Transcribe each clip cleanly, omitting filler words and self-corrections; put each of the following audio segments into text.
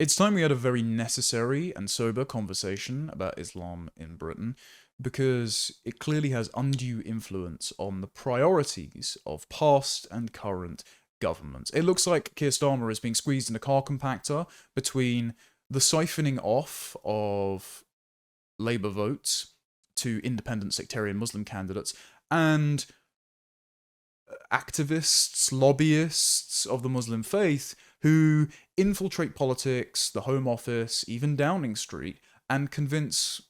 It's time we had a very necessary and sober conversation about Islam in Britain, because it clearly has undue influence on the priorities of past and current governments. It looks like Keir Starmer is being squeezed in a car compactor between the siphoning off of Labour votes to independent sectarian Muslim candidates and activists, lobbyists of the Muslim faith who infiltrate politics, the Home Office, even Downing Street, and convince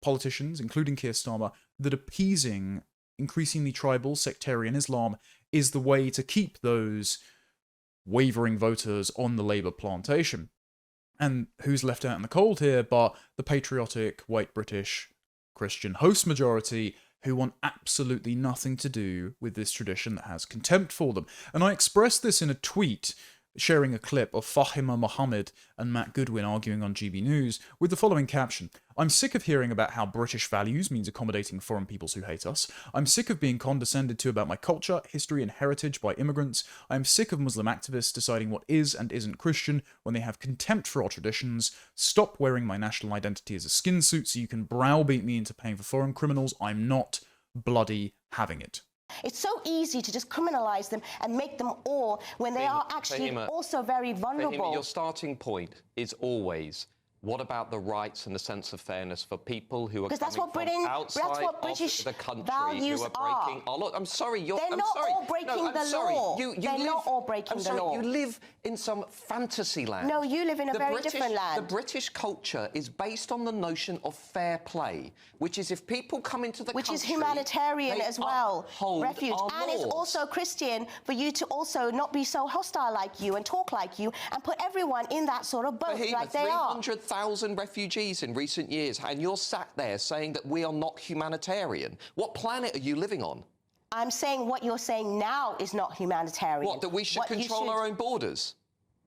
politicians, including Keir Starmer, that appeasing increasingly tribal sectarian Islam is the way to keep those wavering voters on the Labour plantation. And who's left out in the cold here but the patriotic white British Christian host majority who want absolutely nothing to do with this tradition that has contempt for them. And I expressed this in a tweet sharing a clip of Fahima Mohammed and Matt Goodwin arguing on GB News with the following caption: "I'm sick of hearing about how British values means accommodating foreign peoples who hate us. I'm sick of being condescended to about my culture, history and heritage by immigrants. I'm sick of Muslim activists deciding what is and isn't Christian when they have contempt for our traditions. Stop wearing my national identity as a skin suit so you can browbeat me into paying for foreign criminals. I'm not bloody having it." It's so easy to just criminalize them and make them all when they are actually also very vulnerable. Your starting point is always, what about the rights and the sense of fairness for people who are coming from outside of the country values who are breaking our law? I'm sorry, they're not all breaking the law. They're not all breaking the law. You live in some fantasy land. No, you live in a very different land. The British culture is based on the notion of fair play, which is if people come into the country... Which is humanitarian as well, refuge. And it's also Christian for you to also not be so hostile like you and talk like you and put everyone in that sort of boat like they are. 300,000 refugees in recent years, and you're sat there saying that we are not humanitarian. What planet are you living on? I'm saying what you're saying now is not humanitarian. What, that we should control our own borders?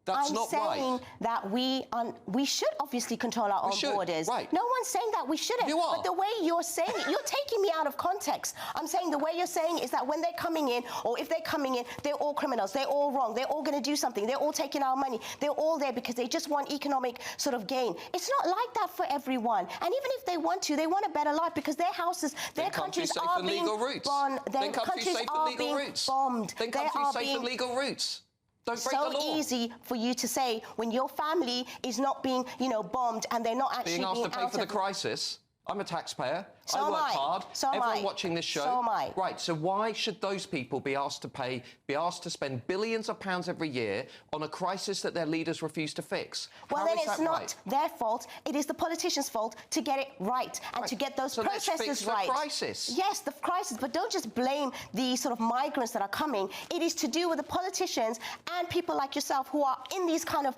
That's not right. I'm saying that we should obviously control our own borders. Right. No one's saying that we shouldn't. You are. But the way you're saying it, you're taking me out of context. I'm saying the way you're saying is that when they're coming in, or if they're coming in, they're all criminals. They're all wrong. They're all going to do something. They're all taking our money. They're all there because they just want economic sort of gain. It's not like that for everyone. And even if they want to, they want a better life because their houses, their countries are being bombed. Their countries are being bombed. Then countries safe for legal routes. Don't break the law. So easy for you to say when your family is not being, bombed and they're not actually being asked to pay for the crisis. I'm a taxpayer. So I work hard. Everyone watching this show. So am I. Right, so why should those people be asked to spend billions of pounds every year on a crisis that their leaders refuse to fix? Well, then it's not their fault. It is the politicians' fault to get it right and to get those processes right. So let's fix the crisis. Yes, the crisis, but don't just blame the sort of migrants that are coming. It is to do with the politicians and people like yourself who are in these kind of,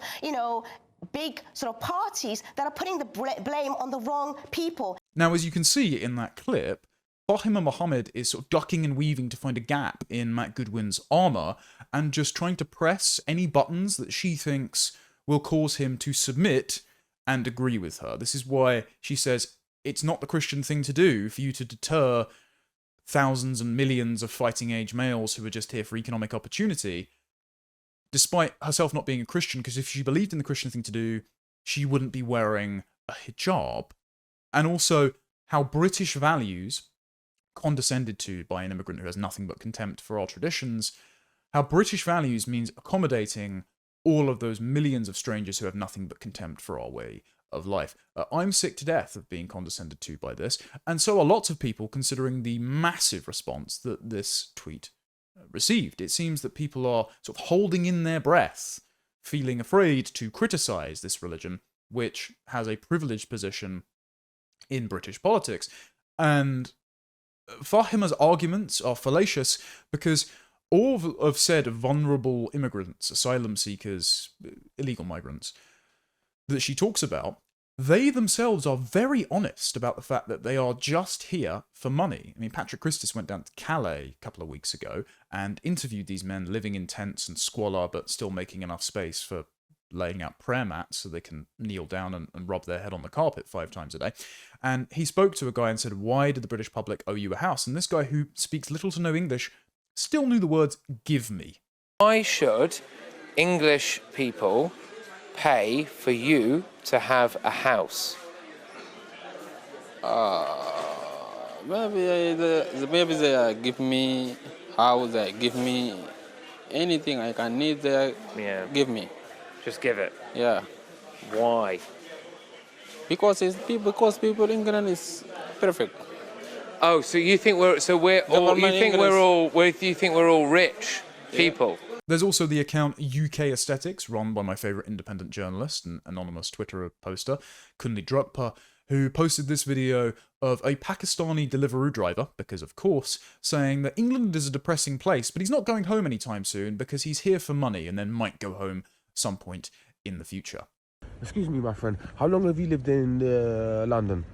big sort of parties that are putting the blame on the wrong people. Now, as you can see in that clip, Fahima Mohammed is sort of ducking and weaving to find a gap in Matt Goodwin's armour and just trying to press any buttons that she thinks will cause him to submit and agree with her. This is why she says it's not the Christian thing to do for you to deter thousands and millions of fighting-age males who are just here for economic opportunity, despite herself not being a Christian, because if she believed in the Christian thing to do, she wouldn't be wearing a hijab. And also how British values, condescended to by an immigrant who has nothing but contempt for our traditions, how British values means accommodating all of those millions of strangers who have nothing but contempt for our way of life. I'm sick to death of being condescended to by this, and so are lots of people, considering the massive response that this tweet received. It seems that people are sort of holding in their breath, feeling afraid to criticise this religion, which has a privileged position in British politics. And Fahima's arguments are fallacious because all of said vulnerable immigrants, asylum seekers, illegal migrants, that she talks about, they themselves are very honest about the fact that they are just here for money. I mean, Patrick Christis went down to Calais a couple of weeks ago and interviewed these men living in tents and squalor, but still making enough space for laying out prayer mats so they can kneel down and rub their head on the carpet 5 times a day. And he spoke to a guy and said, "Why did the British public owe you a house?" And this guy, who speaks little to no English, still knew the words "give me." Why should English people pay for you to have a house? Maybe they give me house, they give me anything I can need, they give me. Just give it. Yeah. Why? Because people in England is perfect. Oh, so you think we're all rich people? There's also the account UK Aesthetics, run by my favourite independent journalist and anonymous Twitter poster, Kunli Drukpa, who posted this video of a Pakistani Deliveroo driver, because of course, saying that England is a depressing place, but he's not going home anytime soon because he's here for money and then might go home some point in the future. Excuse me, my friend. How long have you lived in London?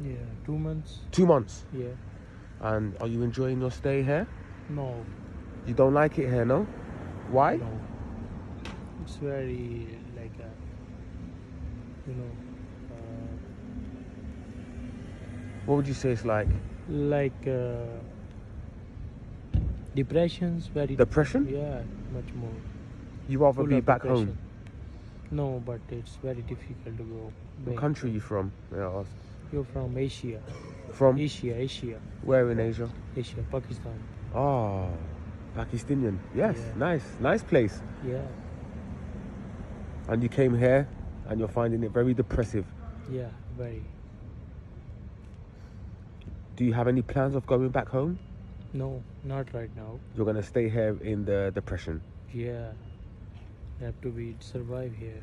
Yeah, 2 months. 2 months? Yeah. And are you enjoying your stay here? No. You don't like it here, no? Why? No. It's very like what would you say it's like? like depression's very. Depression? Yeah, much more. You rather Full be of back depression. home? No, but it's very difficult to go. What back. country are you from? May I ask? You're from Asia. From? Asia. Where in Asia? Asia, Pakistan. Oh, Pakistanian. Yes, Yeah. Nice place. Yeah, And you came here and you're finding it very depressive. yeah, very. Do you have any plans of going back home? No, not right now. You're going to stay here in the depression. Yeah, have to be survive here.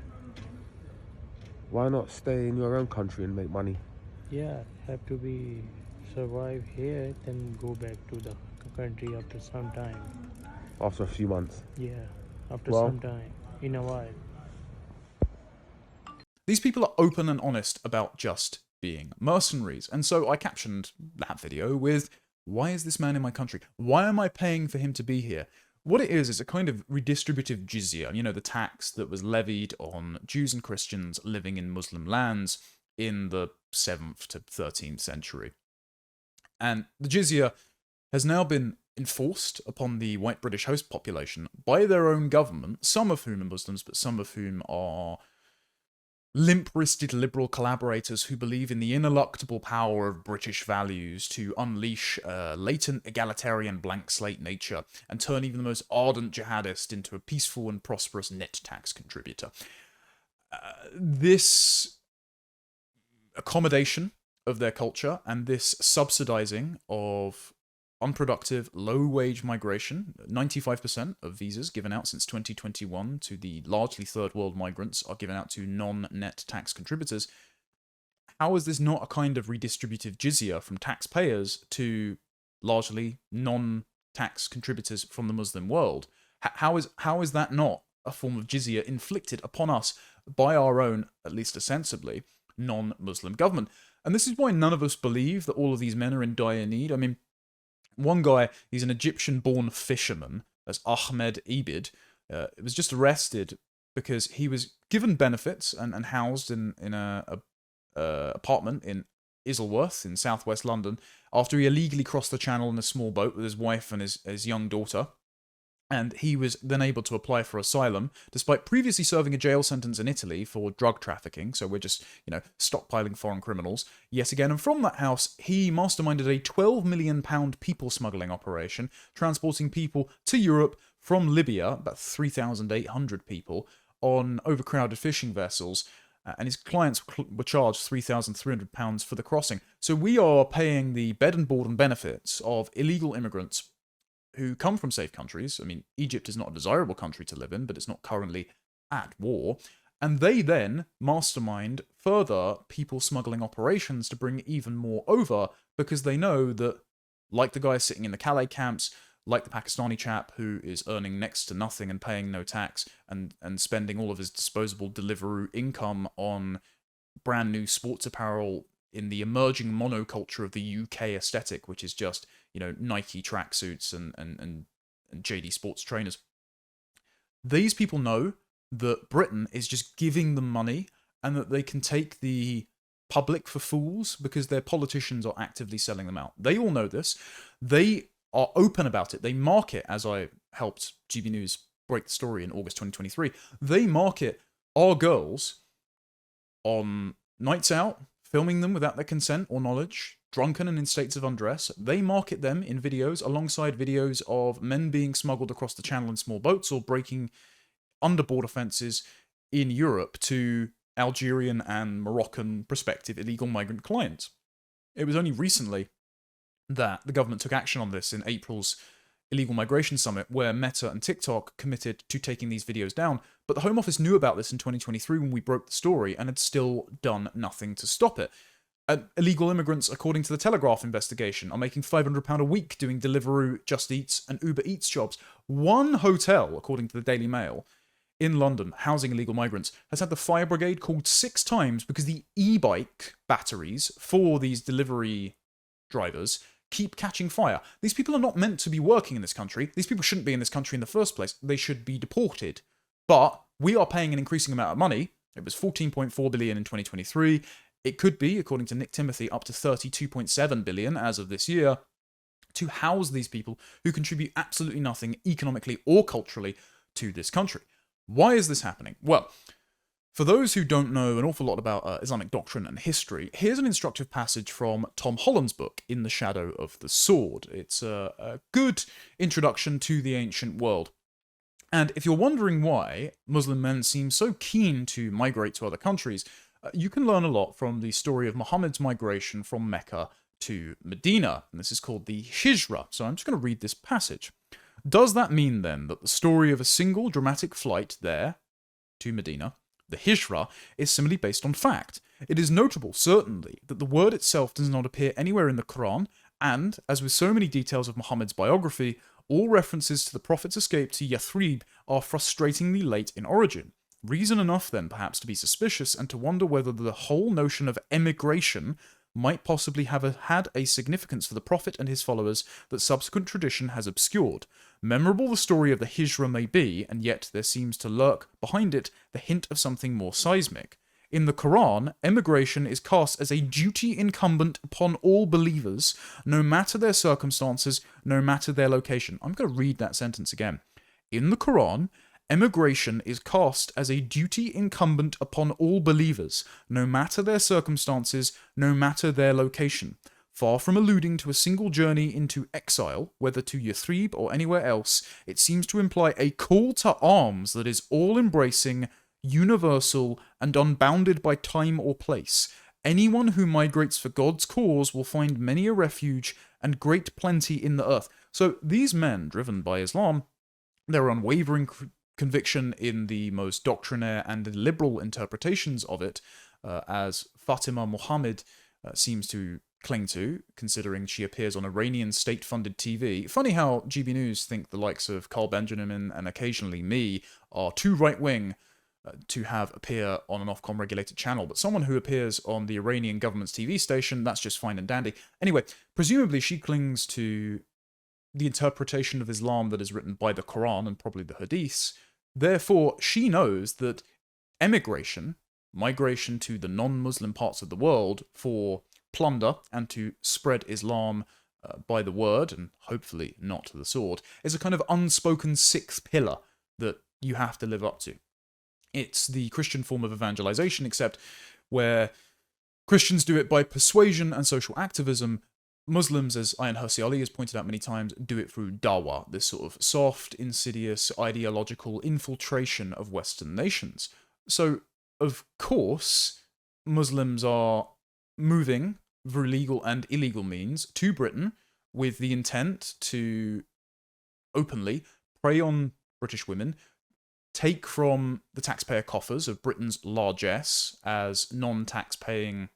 Why not stay in your own country and make money? Yeah, have to be survive here, then go back to the country after some time. After a few months. Yeah, after Well- some time, in a while. These people are open and honest about just being mercenaries, and so I captioned that video with, why is this man in my country? Why am I paying for him to be here? What it is a kind of redistributive jizya, you know, the tax that was levied on Jews and Christians living in Muslim lands in the 7th to 13th century. And the jizya has now been enforced upon the white British host population by their own government, some of whom are Muslims, but some of whom are limp-wristed liberal collaborators who believe in the ineluctable power of British values to unleash a latent egalitarian blank slate nature and turn even the most ardent jihadist into a peaceful and prosperous net tax contributor. This accommodation of their culture and this subsidising of unproductive, low-wage migration, 95% of visas given out since 2021 to the largely third-world migrants are given out to non-net tax contributors. How is this not a kind of redistributive jizya from taxpayers to largely non-tax contributors from the Muslim world? How is that not a form of jizya inflicted upon us by our own, at least ostensibly, non-Muslim government? And this is why none of us believe that all of these men are in dire need. I mean, one guy, he's an Egyptian-born fisherman, that's Ahmed Ibid, was just arrested because he was given benefits and housed in a apartment in Isleworth in southwest London after he illegally crossed the channel in a small boat with his wife and his young daughter. And he was then able to apply for asylum, despite previously serving a jail sentence in Italy for drug trafficking. So we're just, stockpiling foreign criminals yet again. And from that house, he masterminded a £12 million people smuggling operation, transporting people to Europe from Libya, about 3,800 people, on overcrowded fishing vessels. And his clients were charged £3,300 for the crossing. So we are paying the bed and board and benefits of illegal immigrants who come from safe countries. I mean, Egypt is not a desirable country to live in, but it's not currently at war. And they then mastermind further people smuggling operations to bring even more over, because they know that, like the guy sitting in the Calais camps, like the Pakistani chap who is earning next to nothing and paying no tax and spending all of his disposable Deliveroo income on brand new sports apparel in the emerging monoculture of the UK aesthetic, which is just, Nike tracksuits and JD Sports trainers. These people know that Britain is just giving them money and that they can take the public for fools because their politicians are actively selling them out. They all know this. They are open about it. They mark it, as I helped GB News break the story in August 2023. They mark it our girls on nights out, filming them without their consent or knowledge, drunken and in states of undress. They market them in videos alongside videos of men being smuggled across the channel in small boats or breaking underboard offences in Europe to Algerian and Moroccan prospective illegal migrant clients. It was only recently that the government took action on this in April's illegal migration summit, where Meta and TikTok committed to taking these videos down. But the Home Office knew about this in 2023 when we broke the story and had still done nothing to stop it. Illegal immigrants, according to the Telegraph investigation, are making £500 a week doing Deliveroo, Just Eats, and Uber Eats jobs. One hotel, according to the Daily Mail, in London, housing illegal migrants, has had the fire brigade called 6 times because the e-bike batteries for these delivery drivers keep catching fire. These people are not meant to be working in this country. These people shouldn't be in this country in the first place. They should be deported. But we are paying an increasing amount of money. It was $14.4 billion in 2023. It could be, according to Nick Timothy, up to $32.7 billion as of this year, to house these people who contribute absolutely nothing economically or culturally to this country. Why is this happening? Well, for those who don't know an awful lot about Islamic doctrine and history, here's an instructive passage from Tom Holland's book, In the Shadow of the Sword. It's a good introduction to the ancient world. And if you're wondering why Muslim men seem so keen to migrate to other countries, you can learn a lot from the story of Muhammad's migration from Mecca to Medina. And this is called the Hijra. So I'm just going to read this passage. Does that mean then that the story of a single dramatic flight there to Medina, the Hijra, is simply based on fact? It is notable, certainly, that the word itself does not appear anywhere in the Quran, and, as with so many details of Muhammad's biography, all references to the Prophet's escape to Yathrib are frustratingly late in origin. Reason enough, then, perhaps, to be suspicious and to wonder whether the whole notion of emigration might possibly have had a significance for the Prophet and his followers that subsequent tradition has obscured. Memorable the story of the Hijra may be, and yet there seems to lurk behind it the hint of something more seismic. In the Quran, emigration is cast as a duty incumbent upon all believers, no matter their circumstances, no matter their location. I'm going to read that sentence again. In the Quran, emigration is cast as a duty incumbent upon all believers, no matter their circumstances, no matter their location. Far from alluding to a single journey into exile, whether to Yathrib or anywhere else, it seems to imply a call to arms that is all-embracing, universal, and unbounded by time or place. Anyone who migrates for God's cause will find many a refuge and great plenty in the earth. So these men, driven by Islam, their unwavering conviction in the most doctrinaire and liberal interpretations of it, as Fatima Muhammad seems to cling to, considering she appears on Iranian state-funded TV. Funny how GB News think the likes of Carl Benjamin and occasionally me are too right-wing to have appear on an Ofcom regulated channel, but someone who appears on the Iranian government's TV station, that's just fine and dandy. Anyway, presumably she clings to the interpretation of Islam that is written by the Quran and probably the Hadiths. Therefore, she knows that emigration, migration to the non-Muslim parts of the world for plunder and to spread Islam by the word, and hopefully not the sword, is a kind of unspoken sixth pillar that you have to live up to. It's the Christian form of evangelization, except where Christians do it by persuasion and social activism, Muslims, as Ayan Hirsi Ali has pointed out many times, do it through dawah, this sort of soft, insidious, ideological infiltration of Western nations. So, of course, Muslims are moving through legal and illegal means to Britain with the intent to openly prey on British women, take from the taxpayer coffers of Britain's largesse as non-tax-paying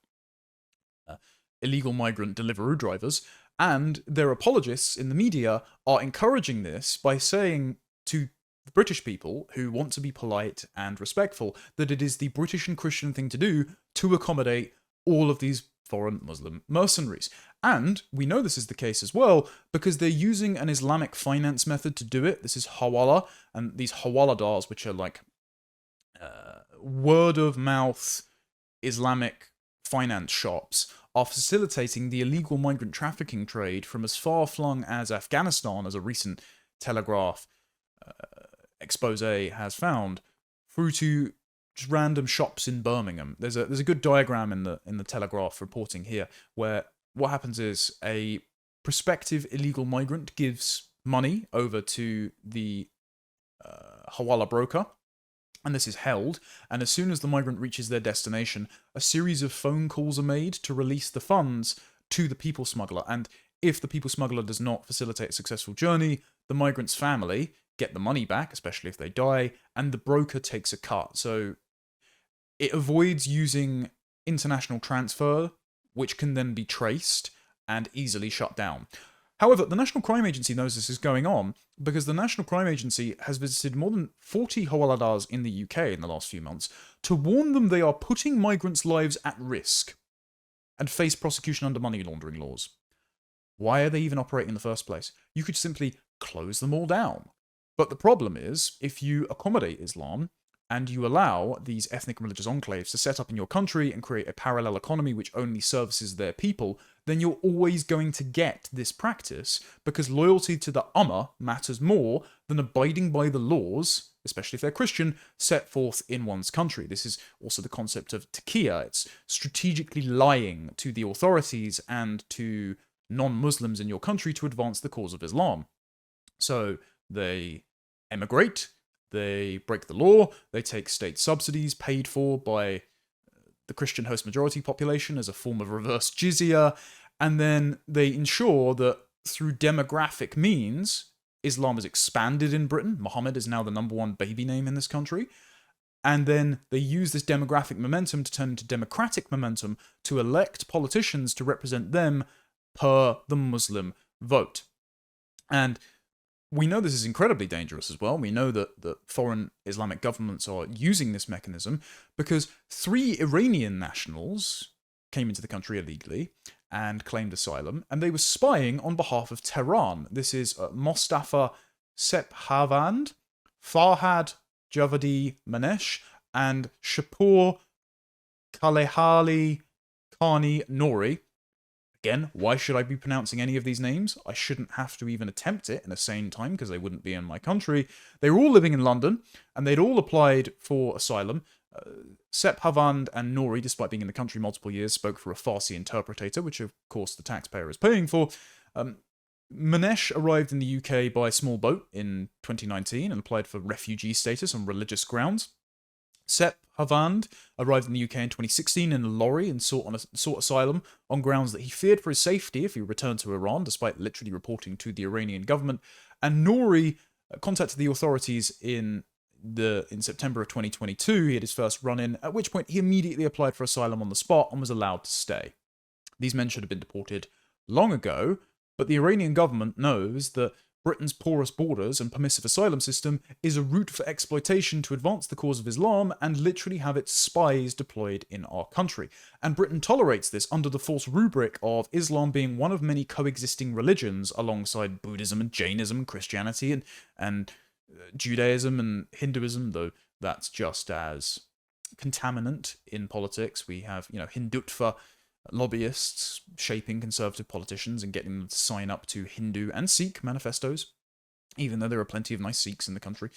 illegal migrant Deliveroo drivers, and their apologists in the media are encouraging this by saying to the British people who want to be polite and respectful that it is the British and Christian thing to do to accommodate all of these foreign Muslim mercenaries. And we know this is the case as well because they're using an Islamic finance method to do it. This is Hawala, and these Hawala dars, which are like word-of-mouth Islamic finance shops, are facilitating the illegal migrant trafficking trade from as far-flung as Afghanistan, as a recent Telegraph expose has found, through to just random shops in Birmingham. There's a good diagram in the Telegraph reporting here where what happens is a prospective illegal migrant gives money over to the Hawala broker, and this is held, and as soon as the migrant reaches their destination, a series of phone calls are made to release the funds to the people smuggler, and if the people smuggler does not facilitate a successful journey, the migrant's family get the money back, especially if they die, and the broker takes a cut. So it avoids using international transfer, which can then be traced and easily shut down. However, the National Crime Agency knows this is going on because the National Crime Agency has visited more than 40 Hawaladars in the UK in the last few months to warn them they are putting migrants' lives at risk and face prosecution under money laundering laws. Why are they even operating in the first place? You could simply close them all down. But the problem is, if you accommodate Islam and you allow these ethnic and religious enclaves to set up in your country and create a parallel economy which only services their people, then you're always going to get this practice because loyalty to the Ummah matters more than abiding by the laws, especially if they're Christian, set forth in one's country. This is also the concept of taqiyya. It's strategically lying to the authorities and to non-Muslims in your country to advance the cause of Islam. So they emigrate, they break the law, they take state subsidies paid for by the Christian host majority population as a form of reverse jizya, and then they ensure that through demographic means, Islam is expanded in Britain. Muhammad is now the #1 baby name in this country. And then they use this demographic momentum to turn into democratic momentum to elect politicians to represent them per the Muslim vote. And we know this is incredibly dangerous as well. We know that foreign Islamic governments are using this mechanism because 3 Iranian nationals came into the country illegally and claimed asylum, and they were spying on behalf of Tehran. This is Mostafa Sephavand, Farhad Javadi Manesh, and Shapur Kalehali Khani Nouri. Again, why should I be pronouncing any of these names? I shouldn't have to even attempt it in a sane time because they wouldn't be in my country. They were all living in London and they'd all applied for asylum. Sephavand and Nouri, despite being in the country multiple years, spoke for a Farsi interpreter, which of course the taxpayer is paying for. Manesh arrived in the UK by small boat in 2019 and applied for refugee status on religious grounds. Sephavand arrived in the UK in 2016 in a lorry and sought asylum on grounds that he feared for his safety if he returned to Iran, despite literally reporting to the Iranian government. And Nouri contacted the authorities in September of 2022. He had his first run-in, at which point he immediately applied for asylum on the spot and was allowed to stay. These men should have been deported long ago, but the Iranian government knows that Britain's porous borders and permissive asylum system is a route for exploitation to advance the cause of Islam and literally have its spies deployed in our country. And Britain tolerates this under the false rubric of Islam being one of many coexisting religions alongside Buddhism and Jainism and Christianity and Judaism and Hinduism, though that's just as contaminant in politics. We have, Hindutva lobbyists shaping conservative politicians and getting them to sign up to Hindu and Sikh manifestos, even though there are plenty of nice Sikhs in the country.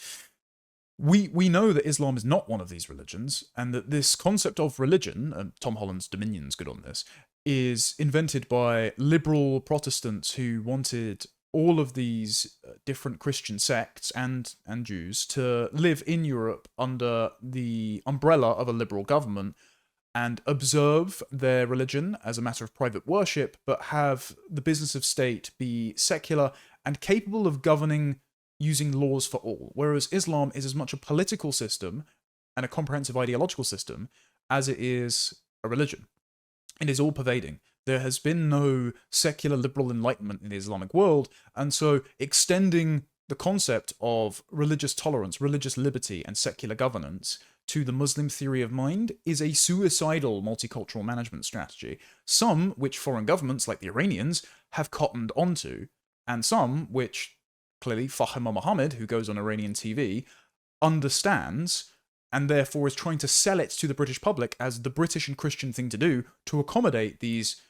We know that Islam is not one of these religions, and that this concept of religion, and Tom Holland's Dominion's good on this, is invented by liberal Protestants who wanted all of these different Christian sects and Jews to live in Europe under the umbrella of a liberal government and observe their religion as a matter of private worship, but have the business of state be secular and capable of governing using laws for all. Whereas Islam is as much a political system and a comprehensive ideological system as it is a religion. It is all-pervading. There has been no secular liberal enlightenment in the Islamic world, and so extending the concept of religious tolerance, religious liberty, and secular governance to the Muslim theory of mind is a suicidal multicultural management strategy, some which foreign governments like the Iranians have cottoned onto, and some which clearly Fahima Mohammed, who goes on Iranian TV, understands and therefore is trying to sell it to the British public as the British and Christian thing to do to accommodate these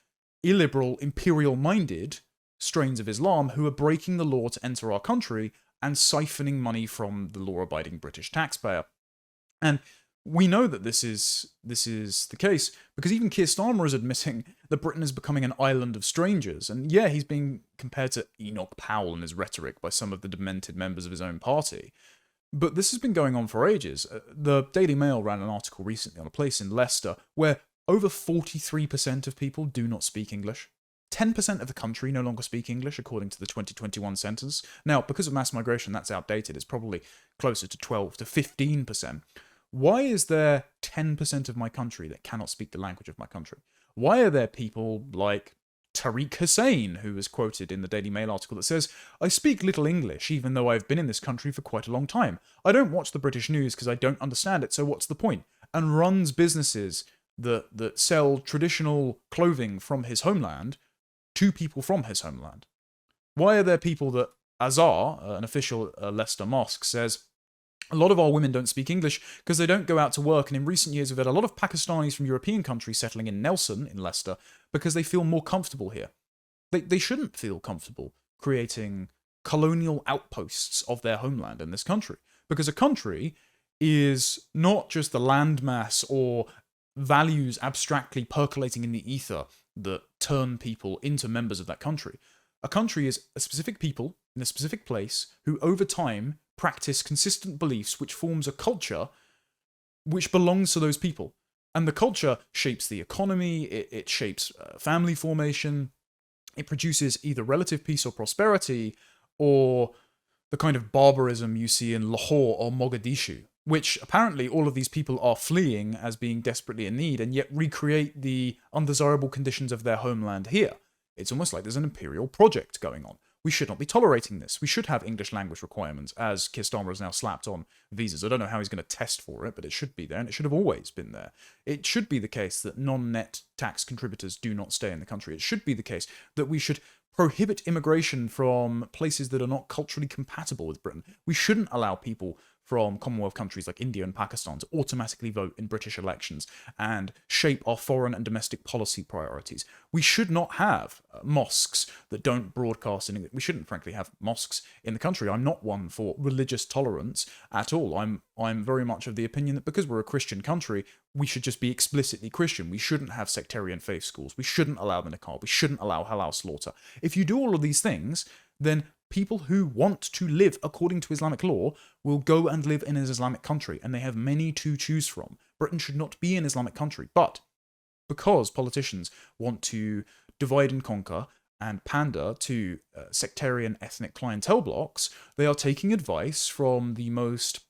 illiberal, imperial-minded strains of Islam who are breaking the law to enter our country and siphoning money from the law-abiding British taxpayer. And We know that this is the case because even Keir Starmer is admitting that Britain is becoming an island of strangers. And yeah, he's being compared to Enoch Powell in his rhetoric by some of the demented members of his own party. But this has been going on for ages. The Daily Mail ran an article recently on a place in Leicester where over 43% of people do not speak English. 10% of the country no longer speak English, according to the 2021 census. Now, because of mass migration, that's outdated. It's probably closer to 12 to 15%. Why is there 10% of my country that cannot speak the language of my country? Why are there people like Tariq Hussein, who was quoted in the Daily Mail article that says, "I speak little English, even though I've been in this country for quite a long time. I don't watch the British news because I don't understand it, so what's the point?" And runs businesses that sell traditional clothing from his homeland to people from his homeland. Why are there people that Azhar, an official Leicester mosque, says, "A lot of our women don't speak English because they don't go out to work, and in recent years we've had a lot of Pakistanis from European countries settling in Nelson, in Leicester, because they feel more comfortable here." They shouldn't feel comfortable creating colonial outposts of their homeland in this country, because a country is not just the landmass or values abstractly percolating in the ether that turn people into members of that country. A country is a specific people in a specific place who over time practice consistent beliefs which forms a culture which belongs to those people. And the culture shapes the economy, it shapes family formation, it produces either relative peace or prosperity, or the kind of barbarism you see in Lahore or Mogadishu, which apparently all of these people are fleeing as being desperately in need, and yet recreate the undesirable conditions of their homeland here. It's almost like there's an imperial project going on. We should not be tolerating this. We should have English language requirements, as Keir Starmer has now slapped on visas. I don't know how he's going to test for it, but it should be there, and it should have always been there. It should be the case that non-net tax contributors do not stay in the country. It should be the case that we should prohibit immigration from places that are not culturally compatible with Britain. We shouldn't allow people from Commonwealth countries like India and Pakistan to automatically vote in British elections and shape our foreign and domestic policy priorities. We should not have mosques that don't broadcast in English. We shouldn't, frankly, have mosques in the country. I'm not one for religious tolerance at all. I'm very much of the opinion that because we're a Christian country, we should just be explicitly Christian. We shouldn't have sectarian faith schools. We shouldn't allow the niqab. We shouldn't allow halal slaughter. If you do all of these things, then people who want to live according to Islamic law will go and live in an Islamic country, and they have many to choose from. Britain should not be an Islamic country, but because politicians want to divide and conquer and pander to sectarian ethnic clientele blocks, they are taking advice from the most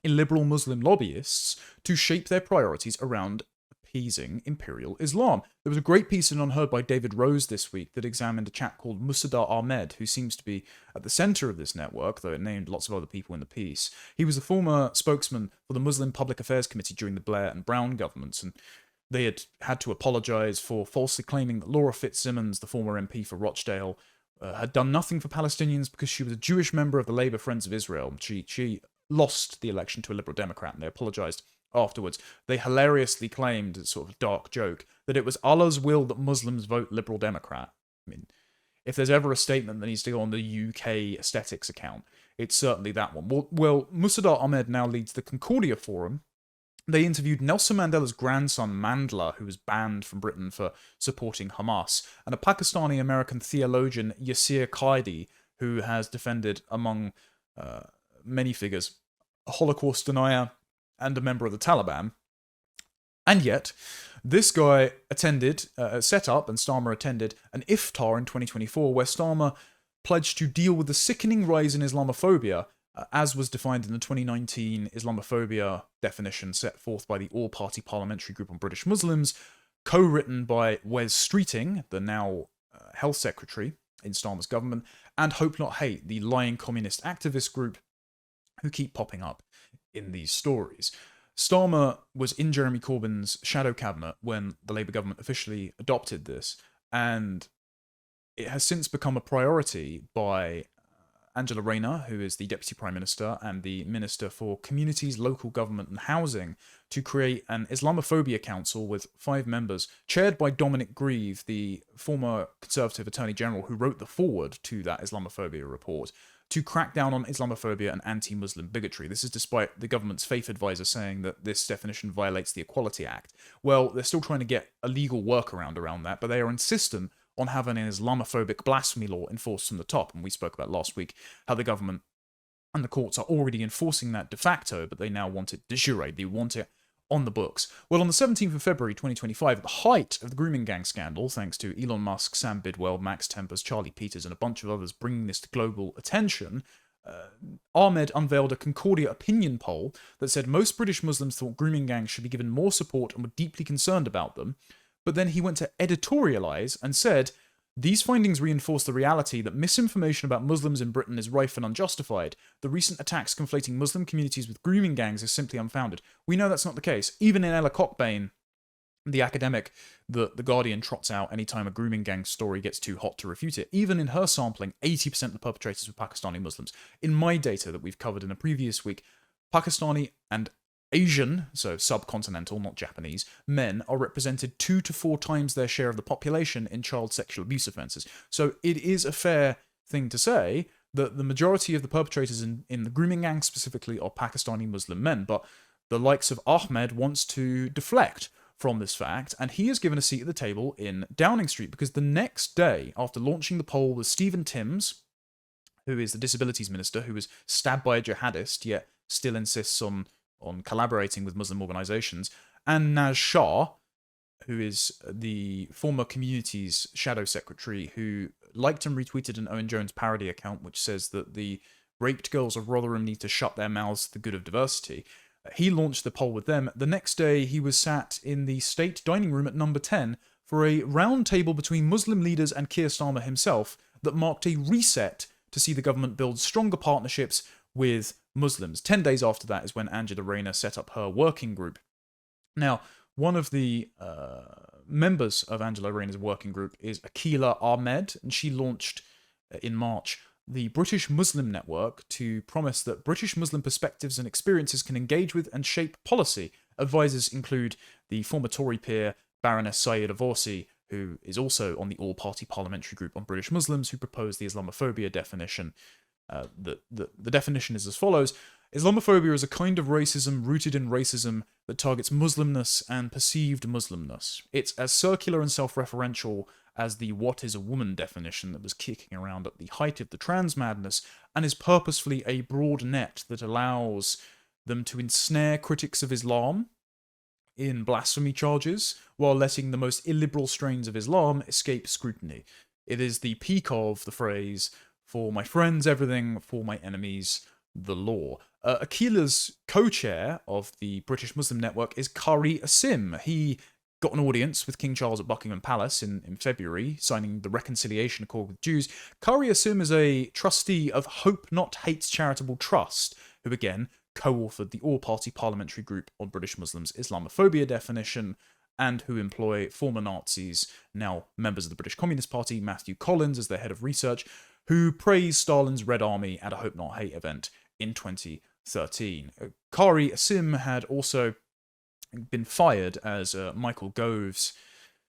illiberal Muslim lobbyists to shape their priorities around appeasing imperial Islam. There was a great piece in Unheard by David Rose this week that examined a chap called Musadar Ahmed, who seems to be at the center of this network, though it named lots of other people in the piece. He was the former spokesman for the Muslim Public Affairs Committee during the Blair and Brown governments, and they had to apologise for falsely claiming that Laura Fitzsimmons, the former MP for Rochdale, had done nothing for Palestinians because she was a Jewish member of the Labour Friends of Israel. She lost the election to a Liberal Democrat, and they apologised afterwards. They hilariously claimed, a sort of dark joke, that it was Allah's will that Muslims vote Liberal Democrat. I mean, if there's ever a statement that needs to go on the UK aesthetics account, it's certainly that one. Well, Musadar Ahmed now leads the Concordia Forum. They interviewed Nelson Mandela's grandson, Mandla, who was banned from Britain for supporting Hamas, and a Pakistani-American theologian, Yasir Qaidi, who has defended, among many figures, a Holocaust denier and a member of the Taliban. And yet, this guy set up, and Starmer attended, an iftar in 2024, where Starmer pledged to deal with the sickening rise in Islamophobia, as was defined in the 2019 Islamophobia definition set forth by the All-Party Parliamentary Group on British Muslims, co-written by Wes Streeting, the now Health Secretary in Starmer's government, and Hope Not Hate, the lying communist activist group who keep popping up in these stories. Starmer was in Jeremy Corbyn's shadow cabinet when the Labour government officially adopted this, and it has since become a priority by Angela Rayner, who is the Deputy Prime Minister and the Minister for Communities, Local Government and Housing, to create an Islamophobia Council with 5 members, chaired by Dominic Grieve, the former Conservative Attorney General who wrote the foreword to that Islamophobia report, to crack down on Islamophobia and anti-Muslim bigotry. This is despite the government's faith advisor saying that this definition violates the Equality Act. Well, they're still trying to get a legal workaround around that, but they are insistent on having an Islamophobic blasphemy law enforced from the top. And we spoke about last week how the government and the courts are already enforcing that de facto, but they now want it de jure. They want it on the books. Well, on the 17th of February 2025, at the height of the grooming gang scandal, thanks to Elon Musk, Sam Bidwell, Max Tempers, Charlie Peters, and a bunch of others bringing this to global attention, Ahmed unveiled a Concordia opinion poll that said most British Muslims thought grooming gangs should be given more support and were deeply concerned about them. But then he went to editorialize and said, these findings reinforce the reality that misinformation about Muslims in Britain is rife and unjustified. The recent attacks conflating Muslim communities with grooming gangs is simply unfounded. We know that's not the case. Even in Ella Cockbain, the academic that The Guardian trots out anytime a grooming gang story gets too hot to refute it, even in her sampling, 80% of the perpetrators were Pakistani Muslims. In my data that we've covered in a previous week, Pakistani and Asian, so subcontinental, not Japanese, men are represented 2 to 4 times their share of the population in child sexual abuse offences. So it is a fair thing to say that the majority of the perpetrators in the grooming gang specifically are Pakistani Muslim men, but the likes of Ahmed wants to deflect from this fact, and he is given a seat at the table in Downing Street because the next day, after launching the poll, was Stephen Timms, who is the disabilities minister, who was stabbed by a jihadist, yet still insists on collaborating with Muslim organisations, and Naz Shah, who is the former Communities Shadow Secretary, who liked and retweeted an Owen Jones parody account which says that the raped girls of Rotherham need to shut their mouths to the good of diversity. He launched the poll with them. The next day, he was sat in the state dining room at number 10 for a round table between Muslim leaders and Keir Starmer himself that marked a reset to see the government build stronger partnerships with Muslims. 10 days after that is when Angela Rayner set up her working group. Now, one of the members of Angela Rayner's working group is Akila Ahmed, and she launched in March the British Muslim Network to promise that British Muslim perspectives and experiences can engage with and shape policy. Advisors include the former Tory peer Baroness Sayeeda Vorsi, who is also on the all-party parliamentary group on British Muslims, who proposed the Islamophobia definition. The definition is as follows. Islamophobia is a kind of racism rooted in racism that targets Muslimness and perceived Muslimness. It's as circular and self-referential as the what is a woman definition that was kicking around at the height of the trans madness, and is purposefully a broad net that allows them to ensnare critics of Islam in blasphemy charges, while letting the most illiberal strains of Islam escape scrutiny. It is the peak of the phrase, for my friends everything, for my enemies the law. Akila's co-chair of the British Muslim Network is Qari Asim. He got an audience with King Charles at Buckingham Palace in February, signing the Reconciliation Accord with Jews. Qari Asim is a trustee of Hope Not Hate's Charitable Trust, who again co-authored the all-party parliamentary group on British Muslims' Islamophobia definition, and who employ former Nazis, now members of the British Communist Party, Matthew Collins as their head of research, who praised Stalin's Red Army at a Hope Not Hate event in 2013. Qari Asim had also been fired as Michael Gove's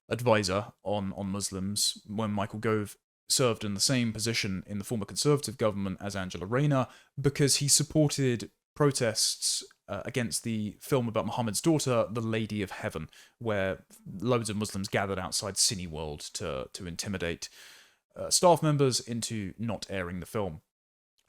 advisor on Muslims when Michael Gove served in the same position in the former Conservative government as Angela Rayner, because he supported protests against the film about Muhammad's daughter, The Lady of Heaven, where loads of Muslims gathered outside Cineworld to intimidate staff members into not airing the film.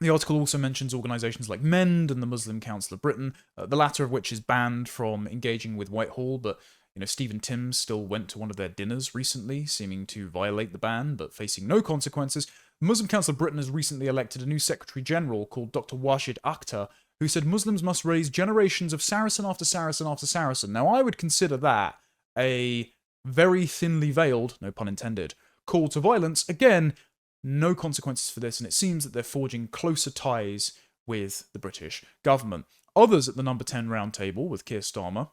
The article also mentions organisations like MEND and the Muslim Council of Britain, the latter of which is banned from engaging with Whitehall, but Stephen Timms still went to one of their dinners recently, seeming to violate the ban, but facing no consequences. The Muslim Council of Britain has recently elected a new Secretary-General called Dr. Wajid Akhtar, who said Muslims must raise generations of Saracen after Saracen after Saracen. Now, I would consider that a very thinly veiled, no pun intended, call to violence. Again, no consequences for this, and it seems that they're forging closer ties with the British government. Others at the number 10 round table with Keir Starmer,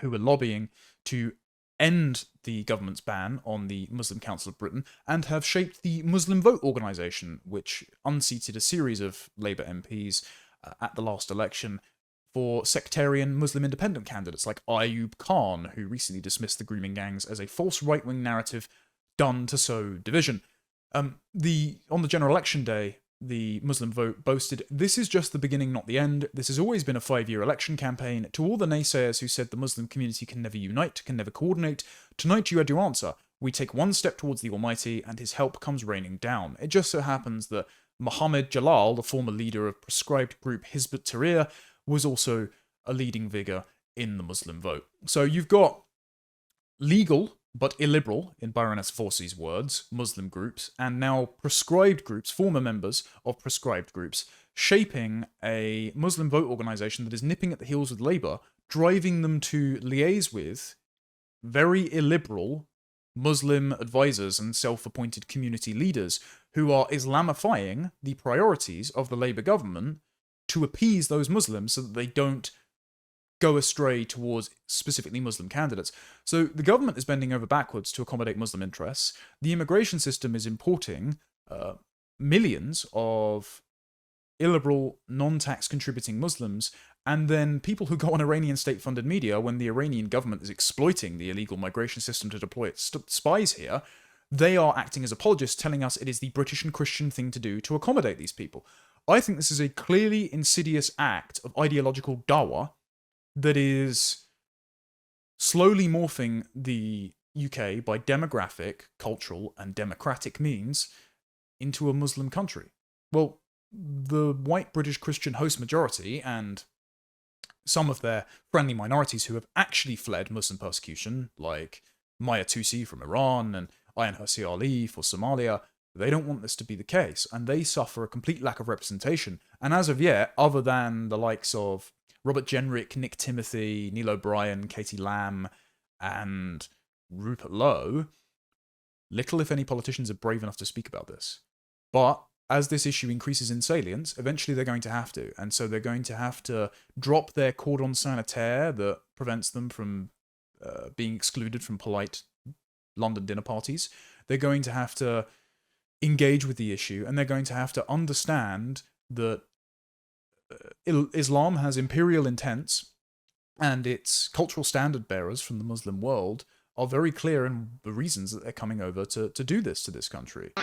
who were lobbying to end the government's ban on the Muslim Council of Britain, and have shaped the Muslim Vote organisation, which unseated a series of Labour MPs at the last election for sectarian Muslim independent candidates like Ayub Khan, who recently dismissed the grooming gangs as a false right-wing narrative done to sow division. On the general election day, the Muslim vote, boasted, "This is just the beginning, not the end. This has always been a 5-year election campaign. To all the naysayers who said the Muslim community can never unite, can never coordinate, tonight you had your answer. We take one step towards the Almighty, and his help comes raining down." It just so happens that Mohammed Jalal, the former leader of proscribed group Hizb ut-Tahrir, was also a leading figure in the Muslim vote. So you've got legal but illiberal, in Baroness Forsy's words, Muslim groups, and now proscribed groups, former members of proscribed groups, shaping a Muslim vote organisation that is nipping at the heels with Labour, driving them to liaise with very illiberal Muslim advisors and self-appointed community leaders who are Islamifying the priorities of the Labour government to appease those Muslims so that they don't go astray towards specifically Muslim candidates. So the government is bending over backwards to accommodate Muslim interests. The immigration system is importing millions of illiberal, non-tax contributing Muslims, and then people who go on Iranian state-funded media when the Iranian government is exploiting the illegal migration system to deploy its spies here, they are acting as apologists, telling us it is the British and Christian thing to do to accommodate these people. I think this is a clearly insidious act of ideological dawah that is slowly morphing the UK by demographic, cultural, and democratic means into a Muslim country. Well, the white British Christian host majority and some of their friendly minorities who have actually fled Muslim persecution, like Maya Tusi from Iran and Ayan Hirsi Ali for Somalia, they don't want this to be the case, and they suffer a complete lack of representation. And as of yet, other than the likes of Robert Jenrick, Nick Timothy, Neil O'Brien, Katie Lamb, and Rupert Lowe, little if any politicians are brave enough to speak about this. But as this issue increases in salience, eventually they're going to have to. And so they're going to have to drop their cordon sanitaire that prevents them from being excluded from polite London dinner parties. They're going to have to engage with the issue, and they're going to have to understand that Islam has imperial intents, and its cultural standard bearers from the Muslim world are very clear in the reasons that they're coming over to do this to this country.